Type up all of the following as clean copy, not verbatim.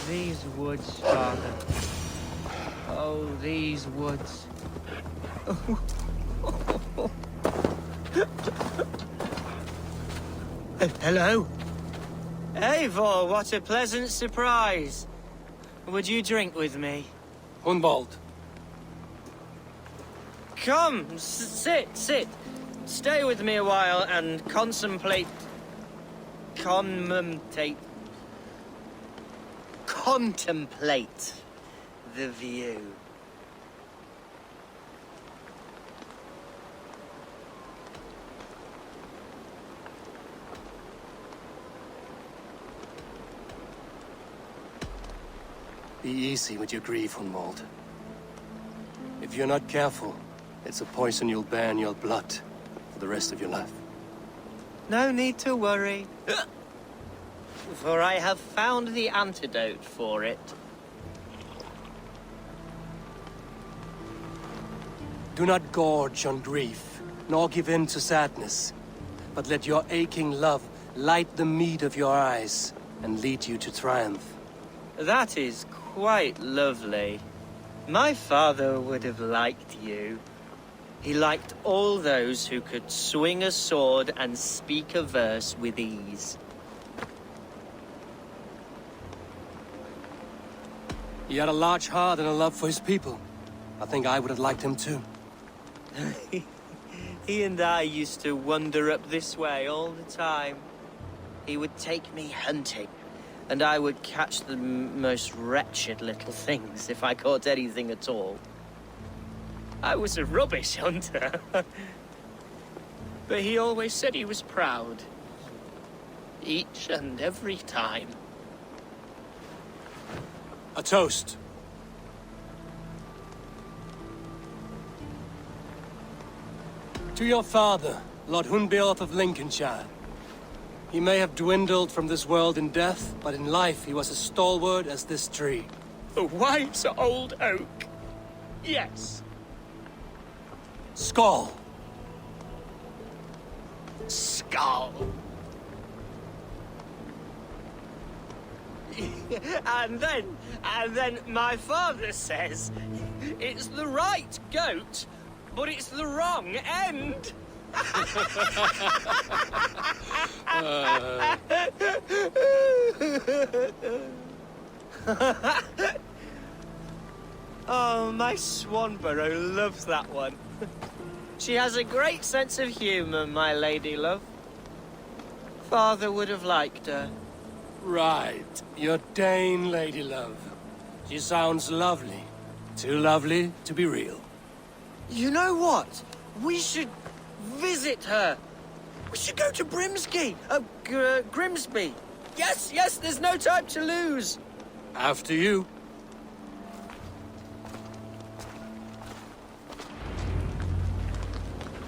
These woods, Father. Oh, these woods. Hello? Eivor, what a pleasant surprise. Would you drink with me? Hunwald. Come, sit. Stay with me a while and contemplate the view. Be easy with your grief, Hunwald. If you're not careful, it's a poison you'll bear in your blood for the rest of your life. No need to worry. For I have found the antidote for it. Do not gorge on grief, nor give in to sadness, but let your aching love light the mead of your eyes and lead you to triumph. That is quite lovely. My father would have liked you. He liked all those who could swing a sword and speak a verse with ease. He had a large heart and a love for his people. I think I would have liked him too. He and I used to wander up this way all the time. He would take me hunting, and I would catch the most wretched little things if I caught anything at all. I was a rubbish hunter. But he always said he was proud. Each and every time. A toast. To your father, Lord Hunbeorth of Lincolnshire. He may have dwindled from this world in death, but in life he was as stalwart as this tree. The white old oak. Yes. Skull. Skull. And then my father says, it's the right goat, but it's the wrong end. Oh, my Swanborough loves that one. She has a great sense of humor, my lady love. Father would have liked her. Right, your Dane lady love. She sounds lovely. Too lovely to be real. You know what? We should visit her. We should go to Grimsby. Yes, there's no time to lose. After you.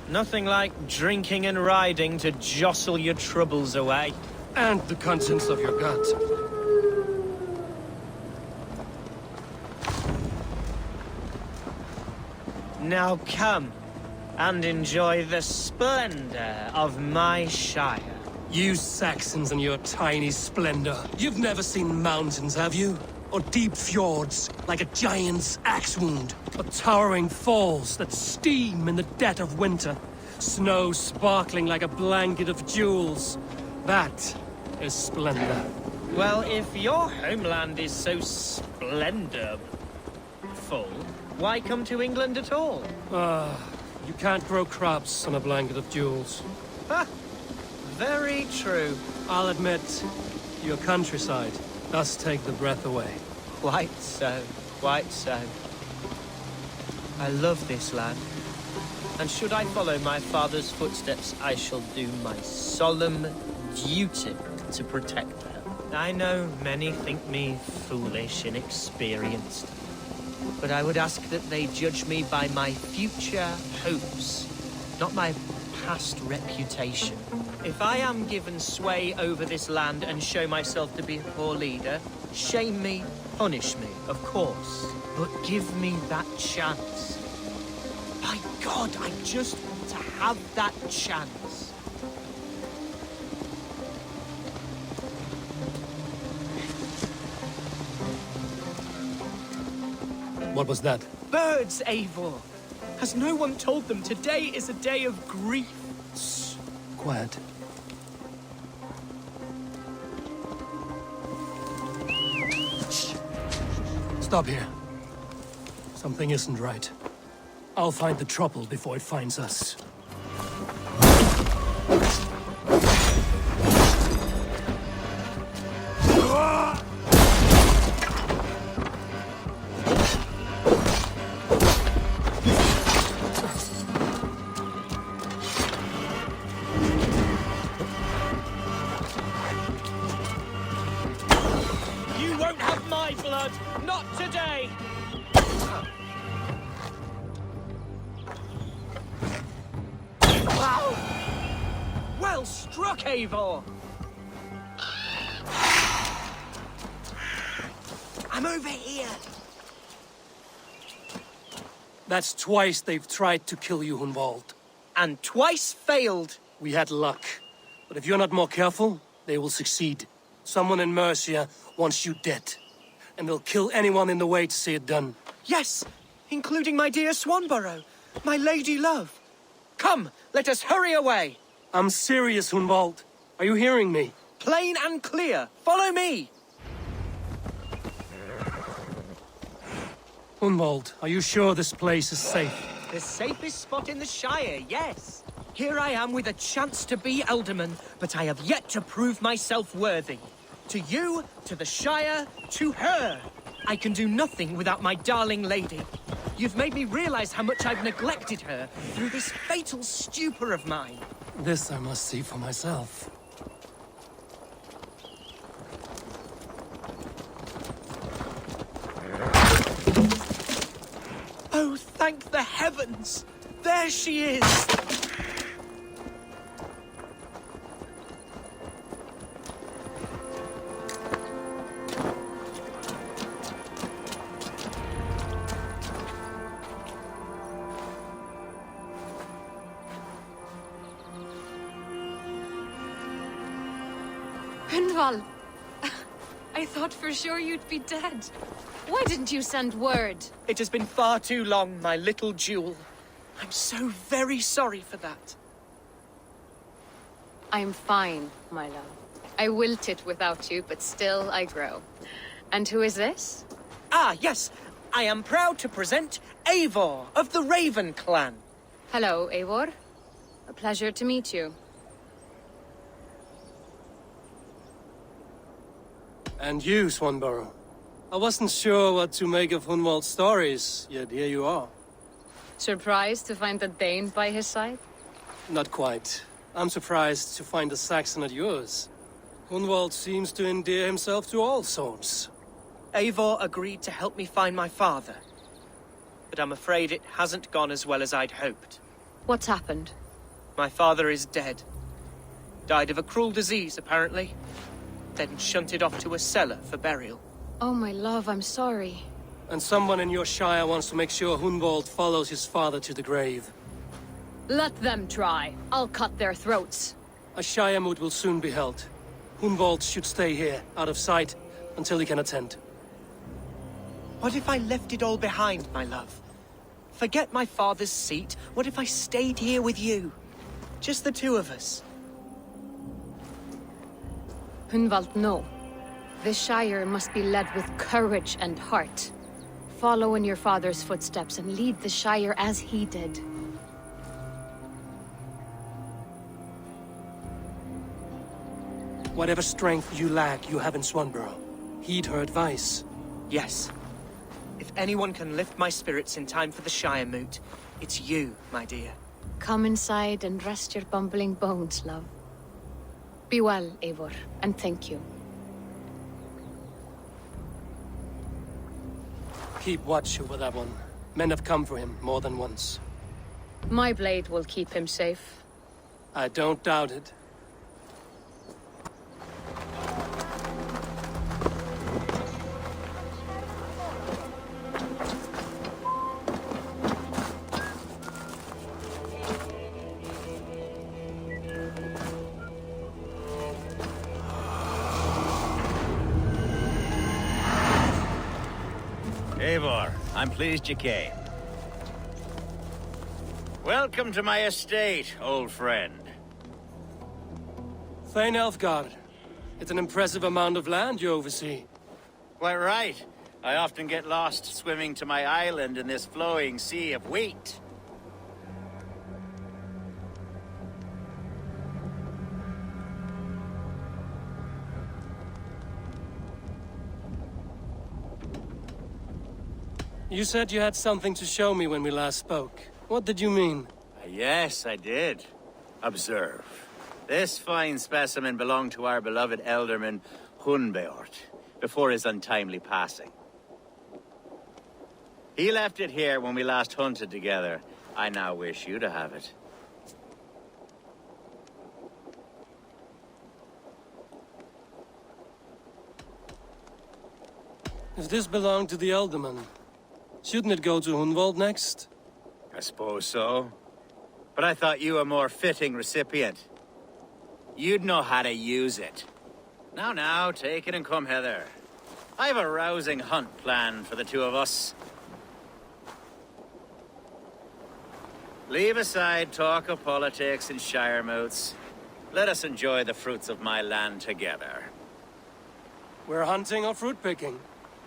Nothing like drinking and riding to jostle your troubles away. And the contents of your gut. Now come and enjoy the splendor of my shire. You Saxons and your tiny splendor. You've never seen mountains, have you? Or deep fjords, like a giant's axe wound. Or towering falls that steam in the dead of winter. Snow sparkling like a blanket of jewels. That is splendor. Well, if your homeland is so splendorful, why come to England at all? You can't grow crops on a blanket of jewels. Ha! Very true. I'll admit, your countryside does take the breath away. Quite so, quite so. I love this land. And should I follow my father's footsteps, I shall do my solemn duty to protect her. I know many think me foolish, inexperienced. But I would ask that they judge me by my future hopes, not my past reputation. If I am given sway over this land and show myself to be a poor leader, shame me, punish me, of course. But give me that chance. By God, I just want to have that chance. What was that? Birds, Eivor! Has no one told them today is a day of grief? Shh. Quiet. Shh. Stop here. Something isn't right. I'll find the trouble before it finds us. You won't have my blood! Not today! Wow! Well struck, Eivor! I'm over here! That's twice they've tried to kill you, Hunwald. And twice failed! We had luck. But if you're not more careful, they will succeed. Someone in Mercia wants you dead. And they'll kill anyone in the way to see it done. Yes, including my dear Swanborough, my lady love. Come, let us hurry away! I'm serious, Hunwald. Are you hearing me? Plain and clear, follow me! Hunwald, are you sure this place is safe? The safest spot in the Shire, yes. Here I am with a chance to be Alderman, but I have yet to prove myself worthy. To you, to the Shire, to her. I can do nothing without my darling lady. You've made me realize how much I've neglected her through this fatal stupor of mine. This I must see for myself. Oh, thank the heavens! There she is! Hunwald, I thought for sure you'd be dead. Why didn't you send word? It has been far too long, my little jewel. I'm so very sorry for that. I'm fine, my love. I wilted without you, but still I grow. And who is this? Ah, yes. I am proud to present Eivor of the Raven clan. Hello, Eivor. A pleasure to meet you. And you, Swanborough. I wasn't sure what to make of Hunwald's stories, yet here you are. Surprised to find a Dane by his side? Not quite. I'm surprised to find a Saxon at yours. Hunwald seems to endear himself to all sorts. Eivor agreed to help me find my father. But I'm afraid it hasn't gone as well as I'd hoped. What's happened? My father is dead. Died of a cruel disease, apparently. Then shunted off to a cellar for burial. Oh, my love, I'm sorry. And someone in your shire wants to make sure Hunwald follows his father to the grave. Let them try. I'll cut their throats. A shire moot will soon be held. Hunwald should stay here, out of sight, until he can attend. What if I left it all behind, my love? Forget my father's seat. What if I stayed here with you? Just the two of us. Hunwald, no. The Shire must be led with courage and heart. Follow in your father's footsteps and lead the Shire as he did. Whatever strength you lack, you have in Swanborough. Heed her advice. Yes. If anyone can lift my spirits in time for the Shire moot, it's you, my dear. Come inside and rest your bumbling bones, love. Be well, Eivor, and thank you. Keep watch over that one. Men have come for him more than once. My blade will keep him safe. I don't doubt it. Eivor, I'm pleased you came. Welcome to my estate, old friend. Thane Elfgard. It's an impressive amount of land you oversee. Quite right. I often get lost swimming to my island in this flowing sea of wheat. You said you had something to show me when we last spoke. What did you mean? Yes, I did. Observe. This fine specimen belonged to our beloved elderman, Hunbeort, before his untimely passing. He left it here when we last hunted together. I now wish you to have it. If this belonged to the Elderman, shouldn't it go to Hunwald next? I suppose so. But I thought you a more fitting recipient. You'd know how to use it. Now, take it and come hither. I've a rousing hunt planned for the two of us. Leave aside talk of politics and shire moots. Let us enjoy the fruits of my land together. We're hunting or fruit picking?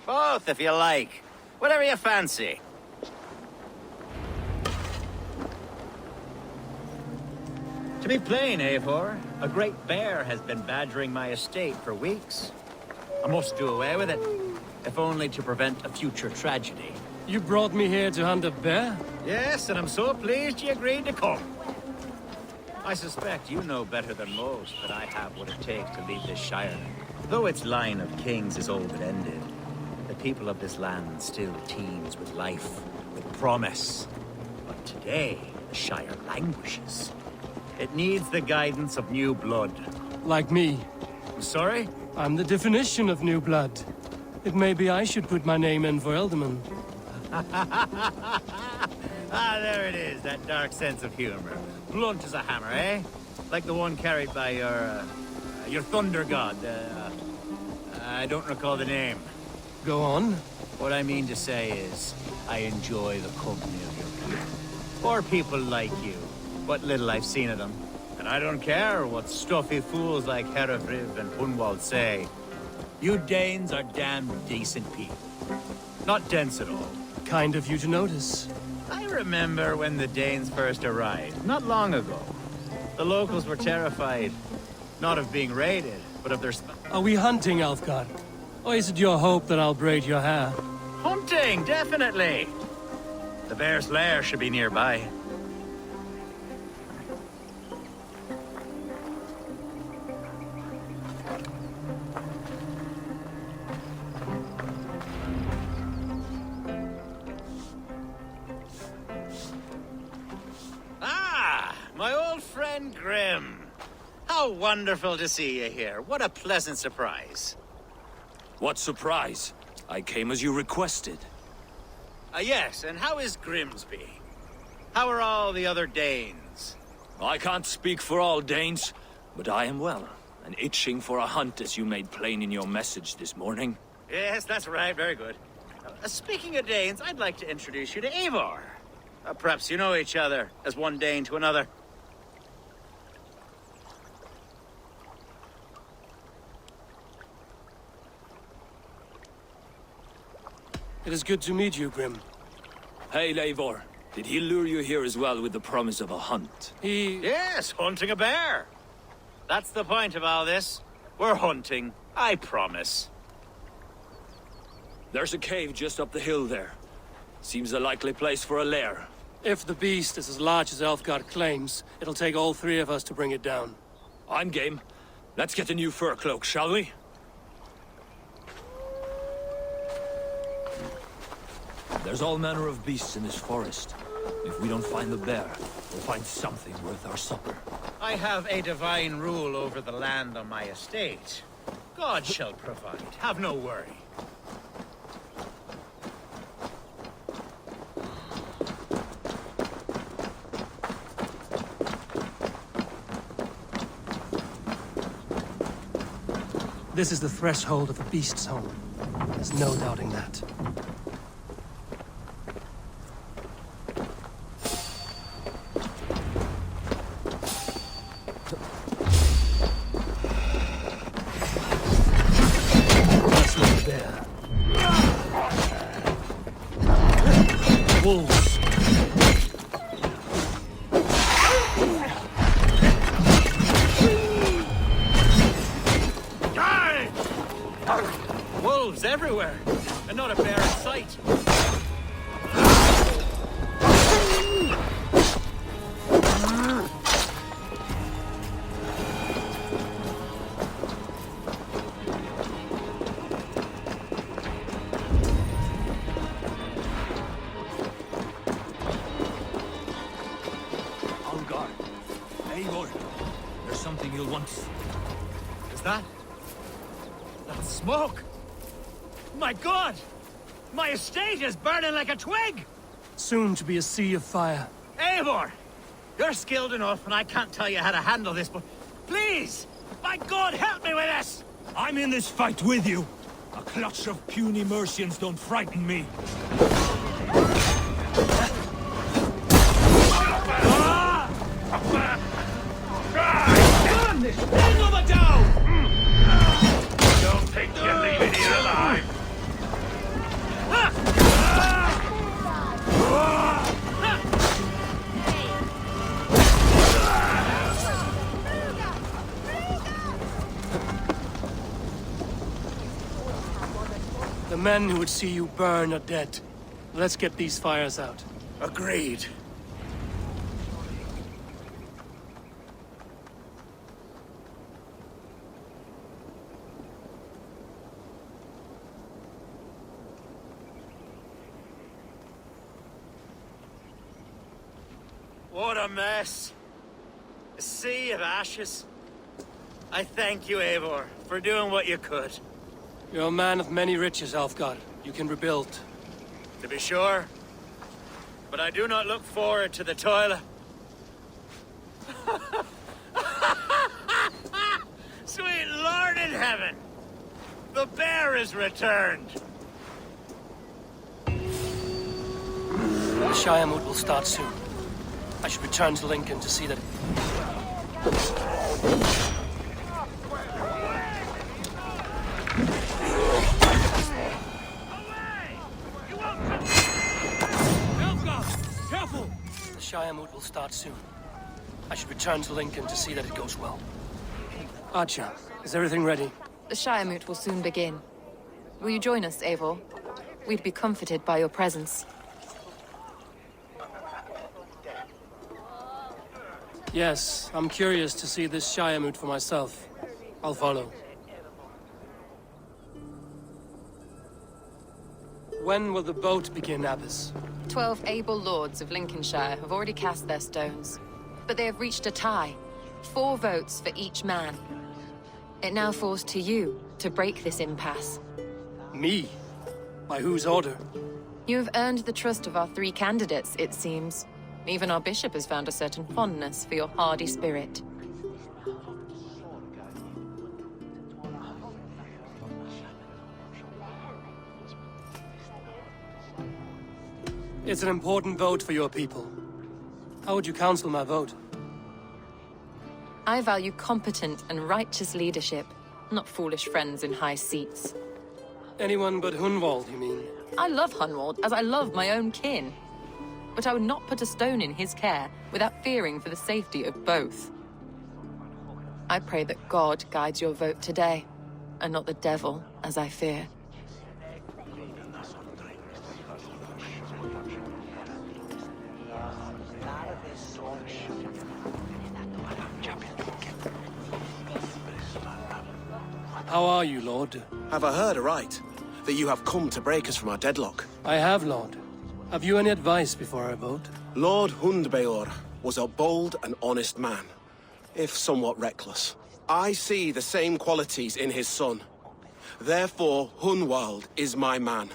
Both, if you like. Whatever you fancy. To be plain, Eivor, a great bear has been badgering my estate for weeks. I must do away with it, if only to prevent a future tragedy. You brought me here to hunt a bear? Yes, and I'm so pleased you agreed to come. I suspect you know better than most that I have what it takes to lead this shire. Though its line of kings is old and ended, the people of this land still teems with life, with promise. But today, the shire languishes. It needs the guidance of new blood. Like me. Sorry? I'm the definition of new blood. It may be I should put my name in for Elderman. Ah, there it is, that dark sense of humor. Blunt as a hammer, eh? Like the one carried by your thunder god. I don't recall the name. Go on. What I mean to say is, I enjoy the company of your people. Or people like you. What little I've seen of them. And I don't care what stuffy fools like Herefriv and Hunwald say. You Danes are damn decent people. Not dense at all. Kind of you to notice. I remember when the Danes first arrived, not long ago. The locals were terrified. Not of being raided, but of their... Are we hunting, Elfgard? Or is it your hope that I'll braid your hair? Hunting, definitely! The bear's lair should be nearby. My old friend Grim. How wonderful to see you here. What a pleasant surprise. What surprise? I came as you requested. Yes, and how is Grimsby? How are all the other Danes? I can't speak for all Danes, but I am well, and itching for a hunt as you made plain in your message this morning. Yes, that's right. Very good. Speaking of Danes, I'd like to introduce you to Eivor. Perhaps you know each other, as one Dane to another. It is good to meet you, Grim. Hey, Eivor. Did he lure you here as well with the promise of a hunt? Yes, hunting a bear. That's the point of all this. We're hunting, I promise. There's a cave just up the hill there. Seems a likely place for a lair. If the beast is as large as Elfgard claims, it'll take all three of us to bring it down. I'm game. Let's get a new fur cloak, shall we? There's all manner of beasts in this forest. If we don't find the bear, we'll find something worth our supper. I have a divine rule over the land on my estate. God shall provide. Have no worry. This is the threshold of the beast's home. There's no doubting that. Wolves. Die! Wolves everywhere, and not a bear in sight. Algar. Eivor. There's something you'll want. Is that smoke? My God! My estate is burning like a twig! Soon to be a sea of fire. Eivor! You're skilled enough, and I can't tell you how to handle this, but please! By God, help me with this! I'm in this fight with you. A clutch of puny Mercians don't frighten me. Another down! Don't think you're leaving here alive. The men who would see you burn are dead. Let's get these fires out. Agreed. What a mess. A sea of ashes. I thank you, Eivor, for doing what you could. You're a man of many riches, Alfgar. You can rebuild. To be sure. But I do not look forward to the toil. Sweet Lord in heaven! The bear is returned! The Shiremoot will start soon. I should return to Lincoln to see that... Careful! The Shiremoot will start soon. I should return to Lincoln to see that it goes well. Archer, is everything ready? The Shiremoot will soon begin. Will you join us, Eivor? We'd be comforted by your presence. Yes, I'm curious to see this Shiremoot for myself. I'll follow. When will the boat begin, Abbess? 12 able lords of Lincolnshire have already cast their stones, but they have reached a tie. 4 votes for each man. It now falls to you to break this impasse. Me? By whose order? You have earned the trust of our 3 candidates, it seems. Even our bishop has found a certain fondness for your hardy spirit. It's an important vote for your people. How would you counsel my vote? I value competent and righteous leadership, not foolish friends in high seats. Anyone but Hunwald, you mean? I love Hunwald as I love my own kin. But I would not put a stone in his care without fearing for the safety of both. I pray that God guides your vote today, and not the devil, as I fear. How are you, Lord? Have I heard aright? That you have come to break us from our deadlock? I have, Lord. Have you any advice before I vote? Lord Hundbeor was a bold and honest man, if somewhat reckless. I see the same qualities in his son. Therefore, Hunwald is my man.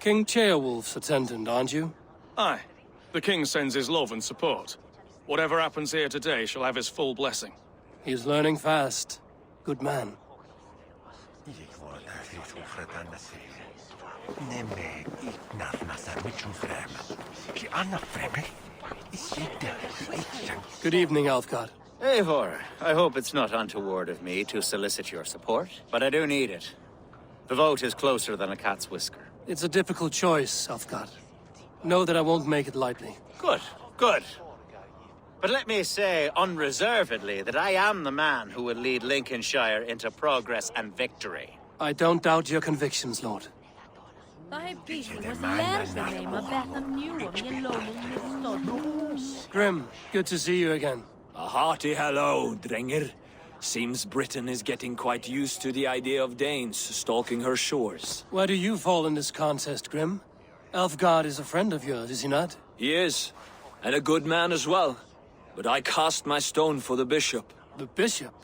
King Ceolwulf's attendant, aren't you? Aye. The king sends his love and support. Whatever happens here today shall have his full blessing. He's learning fast. Good man. Good evening, Alfgar. Eivor, I hope it's not untoward of me to solicit your support, but I do need it. The vote is closer than a cat's whisker. It's a difficult choice, Alfgard. Know that I won't make it lightly. Good, good. But let me say unreservedly that I am the man who will lead Lincolnshire into progress and victory. I don't doubt your convictions, Lord. Grim, good to see you again. A hearty hello, Drenger. Seems Britain is getting quite used to the idea of Danes stalking her shores. Where do you fall in this contest, Grim? Alfgard is a friend of yours, is he not? He is, and a good man as well. But I cast my stone for the bishop. The bishop?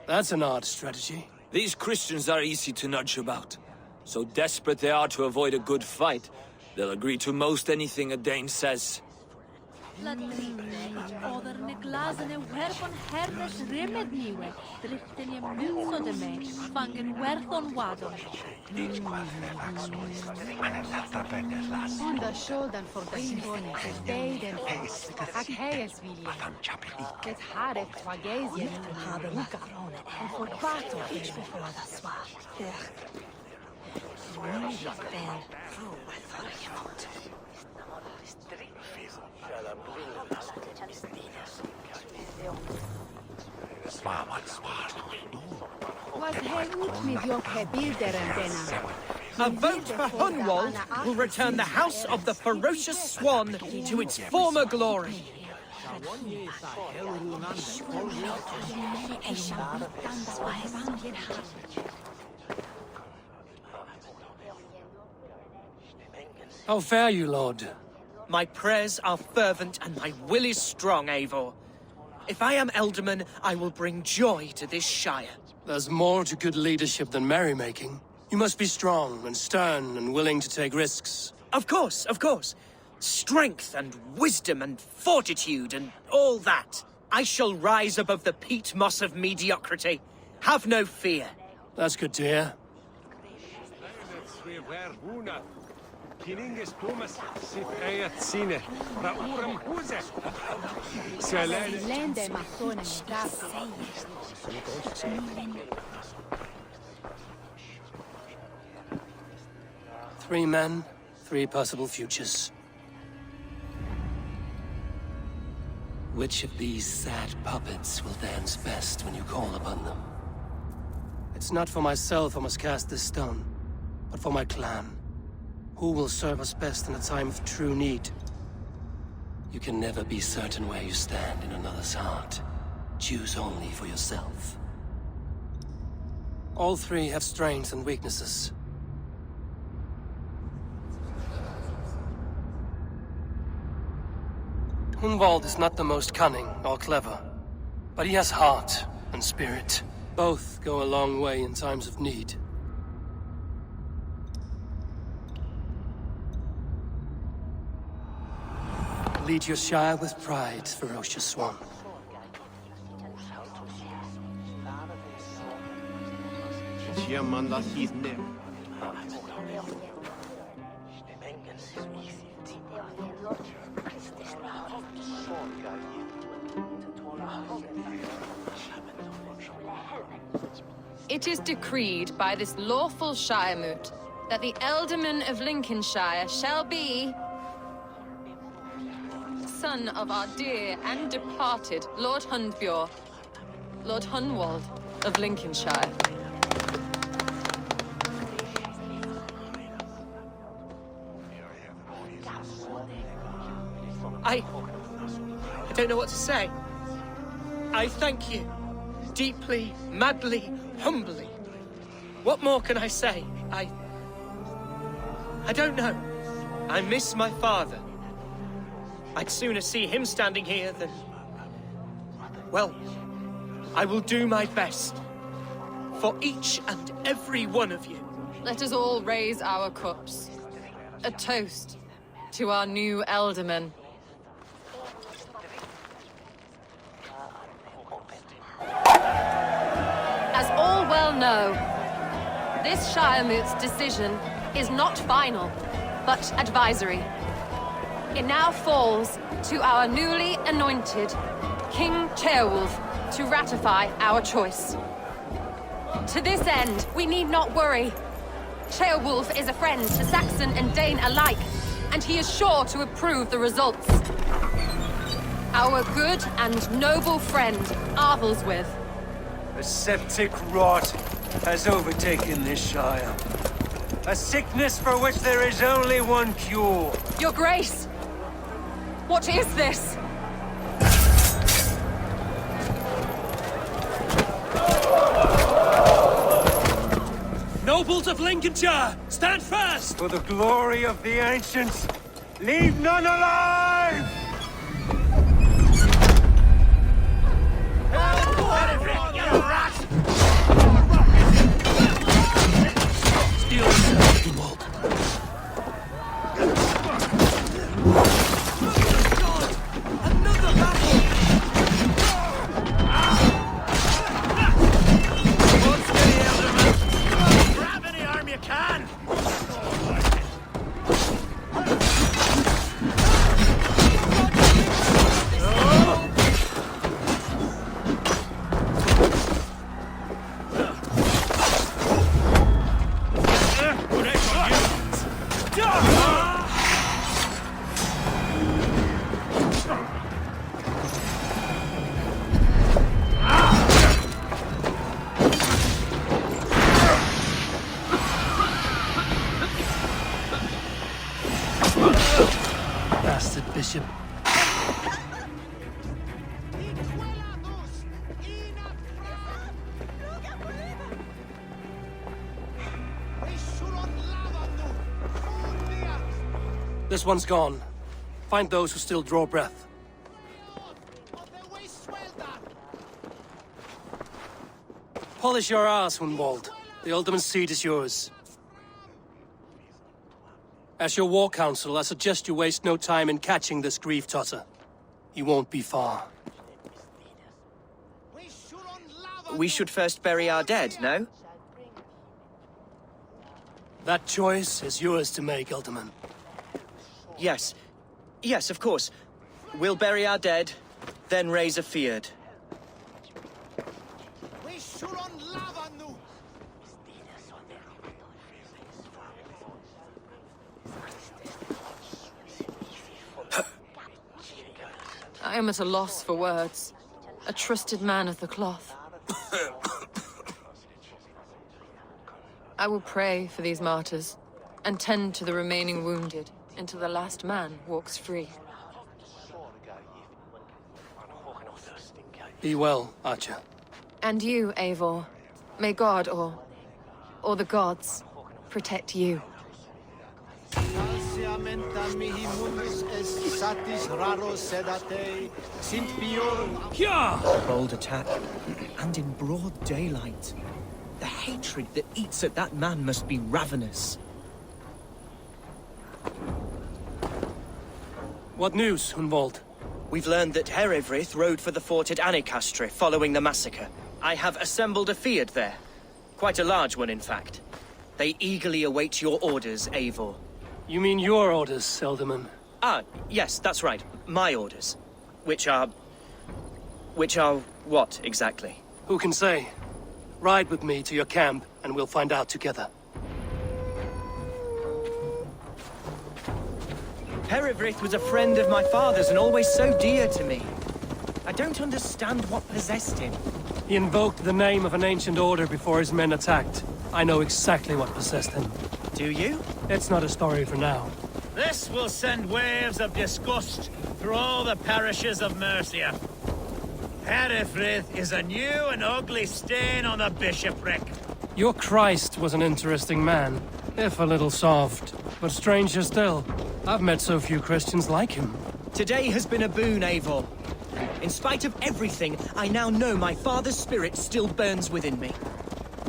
That's an odd strategy. These Christians are easy to nudge about. So desperate they are to avoid a good fight, they'll agree to most anything a Dane says. A vote for Hunwald will return the House of the Ferocious Swan to its former glory. How fare you, Lord? My prayers are fervent and my will is strong, Eivor. If I am Elderman, I will bring joy to this Shire. There's more to good leadership than merrymaking. You must be strong and stern and willing to take risks. Of course, of course. Strength and wisdom and fortitude and all that. I shall rise above the peat moss of mediocrity. Have no fear. That's good to hear. Three men, three possible futures. Which of these sad puppets will dance best when you call upon them? It's not for myself I must cast this stone, but for my clan. Who will serve us best in a time of true need? You can never be certain where you stand in another's heart. Choose only for yourself. All three have strengths and weaknesses. Hunwald is not the most cunning or clever, but he has heart and spirit. Both go a long way in times of need. Lead your Shire with pride, ferocious Swan. It is decreed by this lawful Shiremoot that the Elderman of Lincolnshire shall be son of our dear and departed Lord Hundbjorn, Lord Hunwald of Lincolnshire. I don't know what to say. I thank you. Deeply, madly, humbly. What more can I say? I don't know. I miss my father. I'd sooner see him standing here than... Well, I will do my best. For each and every one of you. Let us all raise our cups. A toast to our new Elderman. As all well know, this Shiremoot's decision is not final, but advisory. It now falls to our newly anointed King Ceolwulf, to ratify our choice. To this end, we need not worry. Ceolwulf is a friend to Saxon and Dane alike, and he is sure to approve the results. Our good and noble friend, Arthelswith. A septic rot has overtaken this Shire. A sickness for which there is only one cure. Your Grace! What is this? Nobles of Lincolnshire, stand fast! For the glory of the ancients, leave none alive! Steel yourself, Ewald. Grab any arm you can! Bastard bishop. This one's gone. Find those who still draw breath. Polish your ass, Hunwald. The ultimate seat is yours. As your war council, I suggest you waste no time in catching this grief-tosser. He won't be far. We should first bury our dead, no? That choice is yours to make, Alderman. Yes. Yes, of course. We'll bury our dead, then raise a feard. I am at a loss for words. A trusted man of the cloth. I will pray for these martyrs, and tend to the remaining wounded, until the last man walks free. Be well, Archer. And you, Eivor. May God, or the gods, protect you. Yeah! Bold attack, and in broad daylight. The hatred that eats at that man must be ravenous. What news, Hunwald? We've learned that Herefrith rode for the fort at Annikastre following the massacre. I have assembled a feard there. Quite a large one, in fact. They eagerly await your orders, Eivor. You mean your orders, Elderman? Ah, yes, that's right. My orders. Which are what, exactly? Who can say? Ride with me to your camp, and we'll find out together. Herefrith was a friend of my father's and always so dear to me. I don't understand what possessed him. He invoked the name of an ancient order before his men attacked. I know exactly what possessed him. Do you? It's not a story for now. This will send waves of disgust through all the parishes of Mercia. Herefrith is a new and ugly stain on the bishopric. Your Christ was an interesting man, if a little soft. But stranger still, I've met so few Christians like him. Today has been a boon, Eivor. In spite of everything, I now know my father's spirit still burns within me.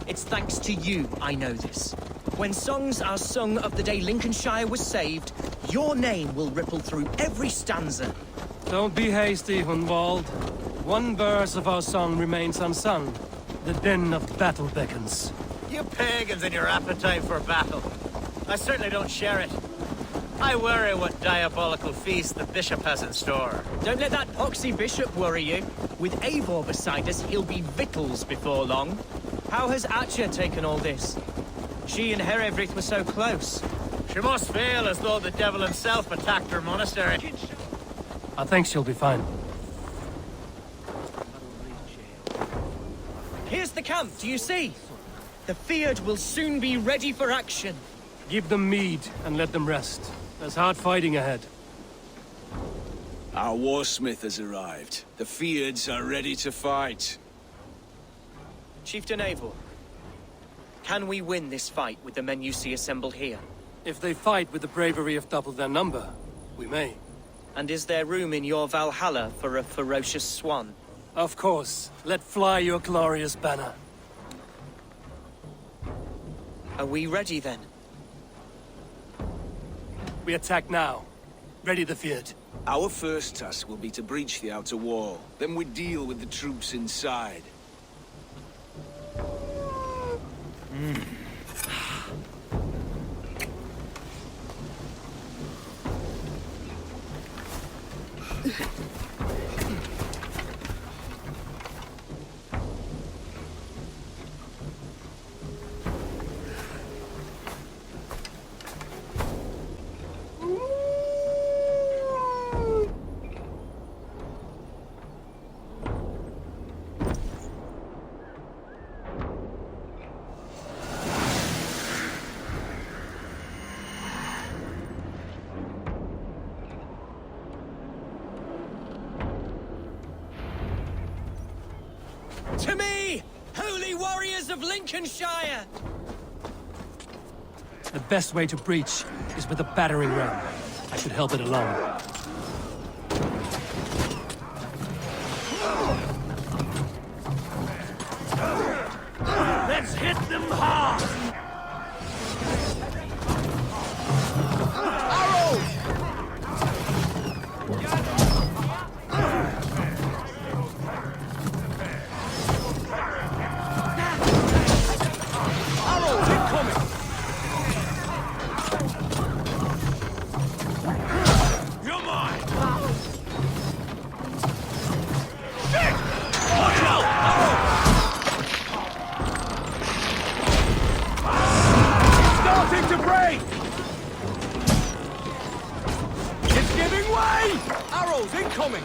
It's thanks to you I know this. When songs are sung of the day Lincolnshire was saved, your name will ripple through every stanza. Don't be hasty, Hunwald. One verse of our song remains unsung. The din of battle beckons. You pagans and your appetite for battle. I certainly don't share it. I worry what diabolical feast the bishop has in store. Don't let that poxy bishop worry you. With Eivor beside us, he'll be victuals before long. How has Atcha taken all this? She and Herevryth were so close. She must feel as though the devil himself attacked her monastery. I think she'll be fine. Here's the camp, do you see? The Fyrd will soon be ready for action. Give them mead and let them rest. There's hard fighting ahead. Our warsmith has arrived. The Fyrds are ready to fight. Chieftain Eivor, can we win this fight with the men you see assembled here? If they fight with the bravery of double their number, we may. And is there room in your Valhalla for a ferocious swan? Of course. Let fly your glorious banner. Are we ready then? We attack now. Ready the Fyrd. Our first task will be to breach the outer wall. Then we deal with the troops inside. To me, holy warriors of Lincolnshire! The best way to breach is with a battering ram. I should help it along. Let's hit them hard! Incoming!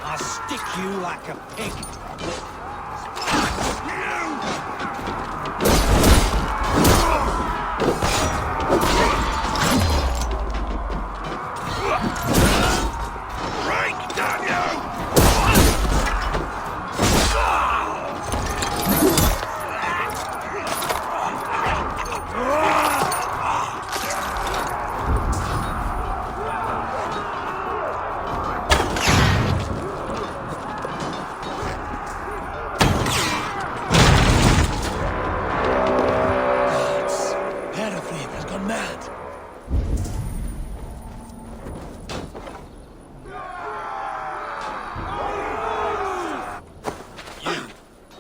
I'll stick you like a pig.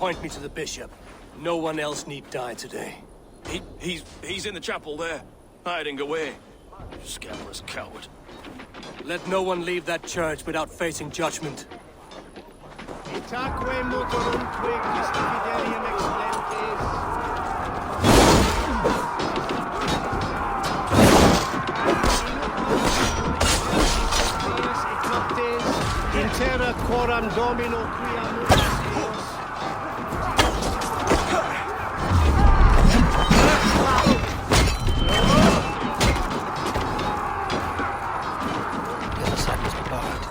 point me to the bishop. No one else need die today. He's in the chapel there, hiding away. Scabrous coward. Let no one leave that church without facing judgment. Itaque motorumque justificarium explentes. In terra coram domino quiamus Deus. The other side was barred.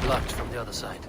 Blocked from the other side.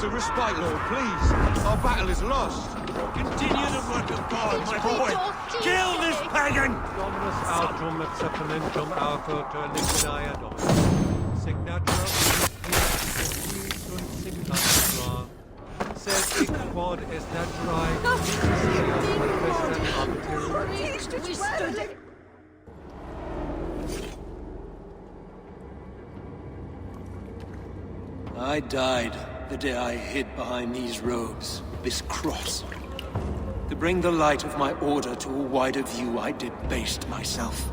To respite, Lord, please. Our battle is lost. Continue the work of God, my boy. Kill this pagan! Dominus autum et sapientum auto ternicia Dominus. Signatura sunt signatura. Sed hic quod est naturae manifestat I died the day I hid behind these robes, this cross. To bring the light of my order to a wider view, I debased myself.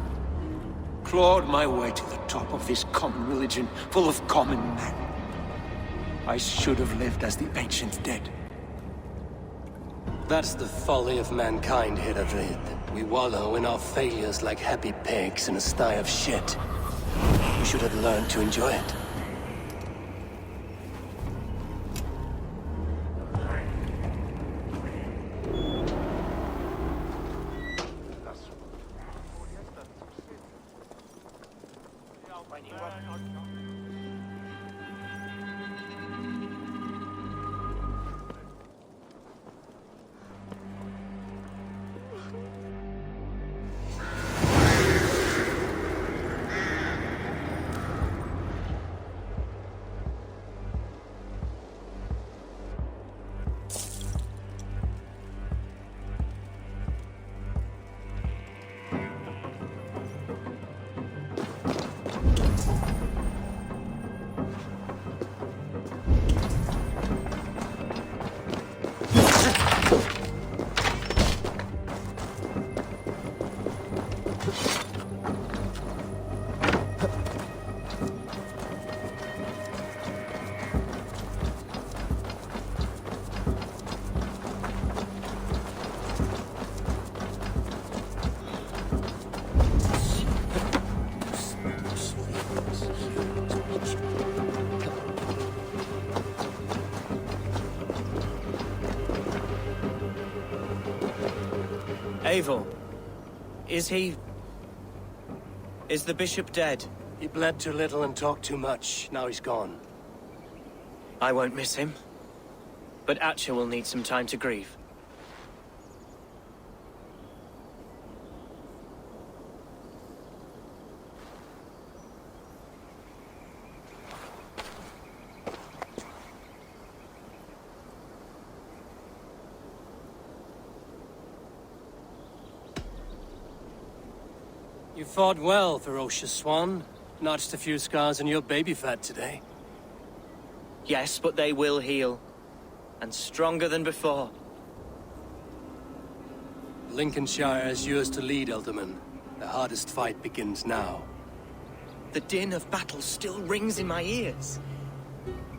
Clawed my way to the top of this common religion, full of common men. I should have lived as the ancient dead. That's the folly of mankind, Hiravid. We wallow in our failures like happy pigs in a sty of shit. We should have learned to enjoy it. Eivor, is the bishop dead? He bled too little and talked too much. Now he's gone. I won't miss him. But Atcha will need some time to grieve. You fought well, ferocious swan. Notched a few scars on your baby fat today. Yes, but they will heal. And stronger than before. Lincolnshire is yours to lead, Elderman. The hardest fight begins now. The din of battle still rings in my ears.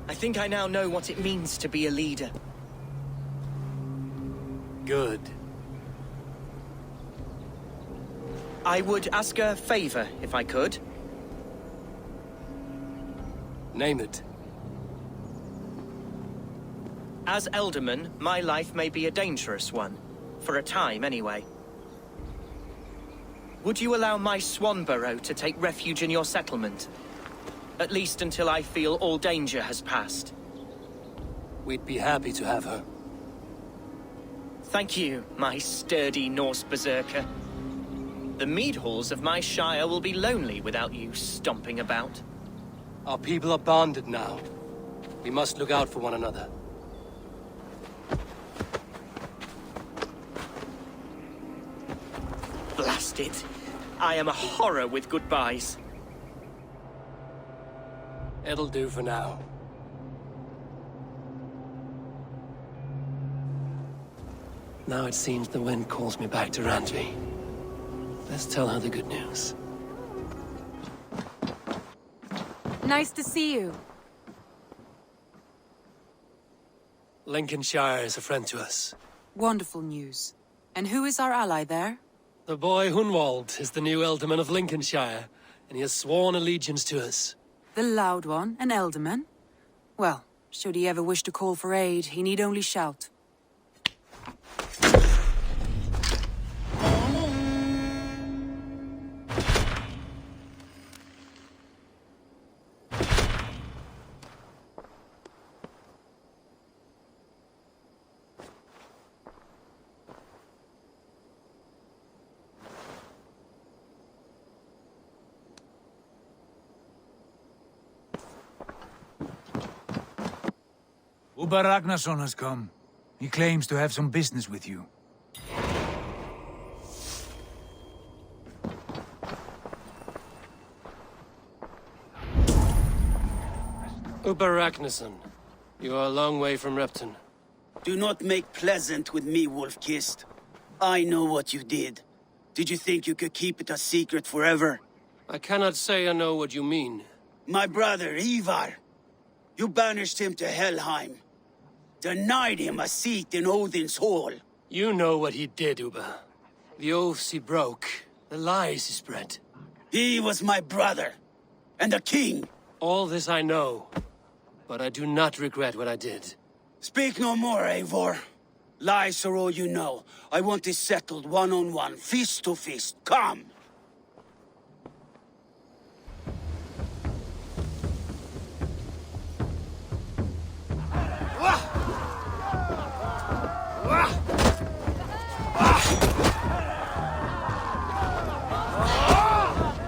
I think I now know what it means to be a leader. Good. I would ask a favor, if I could. Name it. As Elderman, my life may be a dangerous one. For a time, anyway. Would you allow my swan burrow to take refuge in your settlement? At least until I feel all danger has passed. We'd be happy to have her. Thank you, my sturdy Norse berserker. The mead halls of my shire will be lonely without you stomping about. Our people are bonded now. We must look out for one another. Blast it. I am a horror with goodbyes. It'll do for now. Now it seems the wind calls me back to Randvi. Let's tell her the good news. Nice to see you. Lincolnshire is a friend to us. Wonderful news. And who is our ally there? The boy Hunwald is the new Ealdorman of Lincolnshire, and he has sworn allegiance to us. The loud one, an Ealdorman? Well, should he ever wish to call for aid, he need only shout. Uber Ragnarsson has come. He claims to have some business with you. Uber Ragnarsson, you are a long way from Repton. Do not make pleasant with me, Wolf-Kissed. I know what you did. Did you think you could keep it a secret forever? I cannot say I know what you mean. My brother, Ivar. You banished him to Helheim. Denied him a seat in Odin's hall. You know what he did, Uber. The oaths he broke, the lies he spread. He was my brother, and a king. All this I know, but I do not regret what I did. Speak no more, Eivor. Lies are all you know. I want this settled one-on-one, fist to fist. Come!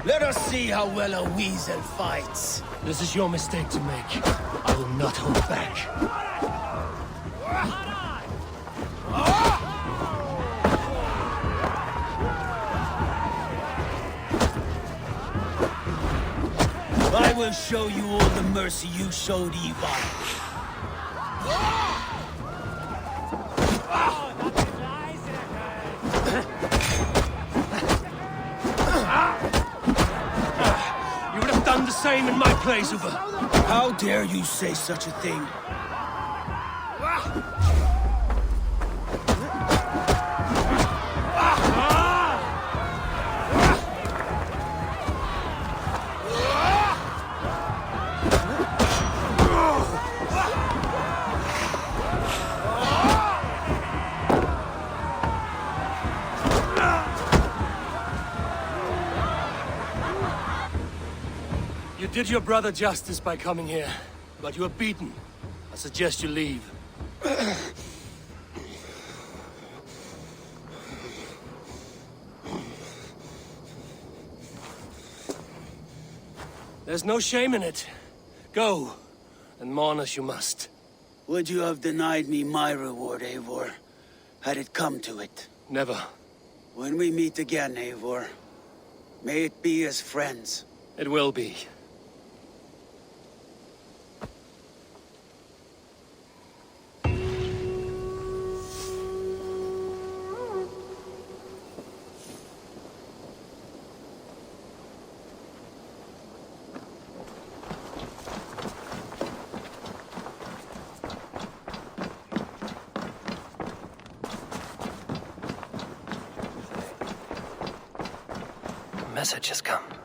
Let us see how well a weasel fights. This is your mistake to make. I will not hold back. I will show you all the mercy you showed Ivar. You would have done the same in my place, Uber. How dare you say such a thing? You did your brother justice by coming here, but you were beaten. I suggest you leave. There's no shame in it. Go, and mourn as you must. Would you have denied me my reward, Eivor, had it come to it? Never. When we meet again, Eivor, may it be as friends. It will be. message has come.